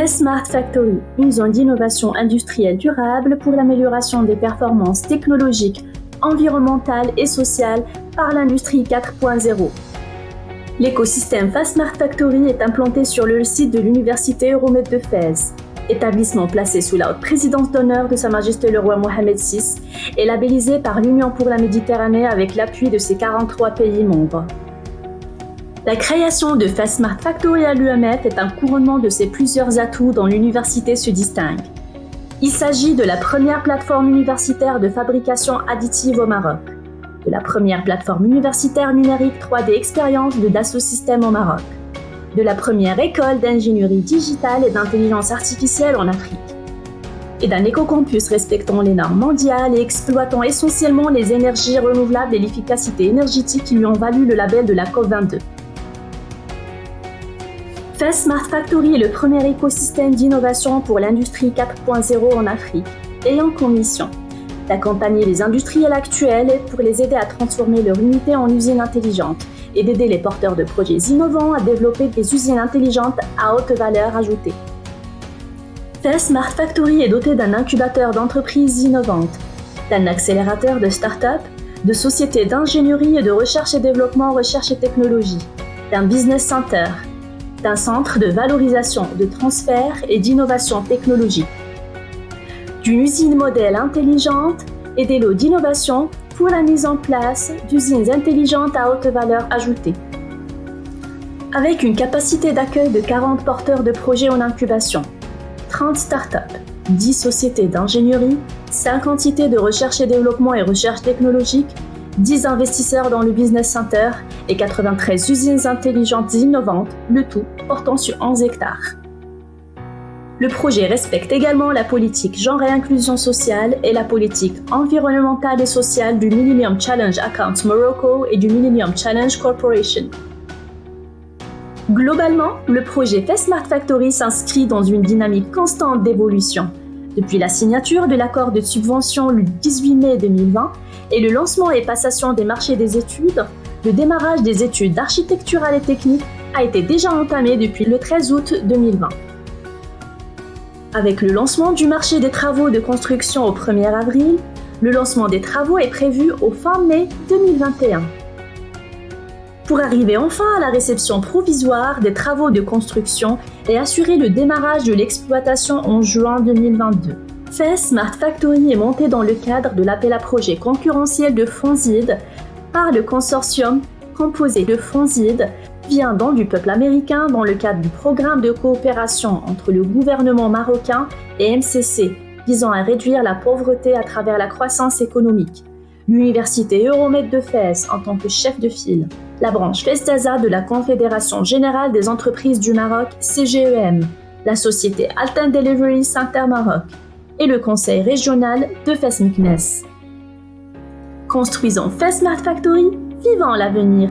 FES Smart Factory, une zone d'innovation industrielle durable pour l'amélioration des performances technologiques, environnementales et sociales par l'industrie 4.0. L'écosystème FES Smart Factory est implanté sur le site de l'Université Euromède de Fès, établissement placé sous la haute présidence d'honneur de Sa Majesté le Roi Mohamed VI et labellisé par l'Union pour la Méditerranée avec l'appui de ses 43 pays membres. La création de FES Smart Factory à l'UMF est un couronnement de ses plusieurs atouts dont l'université se distingue. Il s'agit de la première plateforme universitaire de fabrication additive au Maroc, de la première plateforme universitaire numérique 3D expérience de Dassault Systèmes au Maroc, de la première école d'ingénierie digitale et d'intelligence artificielle en Afrique, et d'un écocampus respectant les normes mondiales et exploitant essentiellement les énergies renouvelables et l'efficacité énergétique qui lui ont valu le label de la COP22. FES Smart Factory est le premier écosystème d'innovation pour l'industrie 4.0 en Afrique, ayant comme mission d'accompagner les industriels actuels pour les aider à transformer leur unité en usine intelligente et d'aider les porteurs de projets innovants à développer des usines intelligentes à haute valeur ajoutée. FES Smart Factory est doté d'un incubateur d'entreprises innovantes, d'un accélérateur de start-up, de sociétés d'ingénierie et de recherche et développement, recherche et technologie, d'un business center, d'un centre de valorisation, de transfert et d'innovation technologique, d'une usine modèle intelligente et des lots d'innovation pour la mise en place d'usines intelligentes à haute valeur ajoutée. Avec une capacité d'accueil de 40 porteurs de projets en incubation, 30 startups, 10 sociétés d'ingénierie, 5 entités de recherche et développement et recherche technologique, 10 investisseurs dans le Business Center et 93 usines intelligentes innovantes, le tout portant sur 11 hectares. Le projet respecte également la politique genre et inclusion sociale et la politique environnementale et sociale du Millennium Challenge Accounts Morocco et du Millennium Challenge Corporation. Globalement, le projet FES Smart Factory s'inscrit dans une dynamique constante d'évolution. Depuis la signature de l'accord de subvention le 18 mai 2020 et le lancement et passation des marchés des études, le démarrage des études architecturales et techniques a été déjà entamé depuis le 13 août 2020. Avec le lancement du marché des travaux de construction au 1er avril, le lancement des travaux est prévu au fin mai 2021. Pour arriver enfin à la réception provisoire des travaux de construction et assurer le démarrage de l'exploitation en juin 2022. FES Smart Factory est monté dans le cadre de l'appel à projet concurrentiel de FONSID par le consortium composé de FONSID vient don du peuple américain dans le cadre du programme de coopération entre le gouvernement marocain et MCC visant à réduire la pauvreté à travers la croissance économique. L'Université Euromède de Fès en tant que chef de file, la branche FESTASA de la Confédération Générale des Entreprises du Maroc, CGEM, la société Alten Delivery Center Maroc et le conseil régional de Fès Meknès. Construisons FES Smart Factory, vivons l'avenir!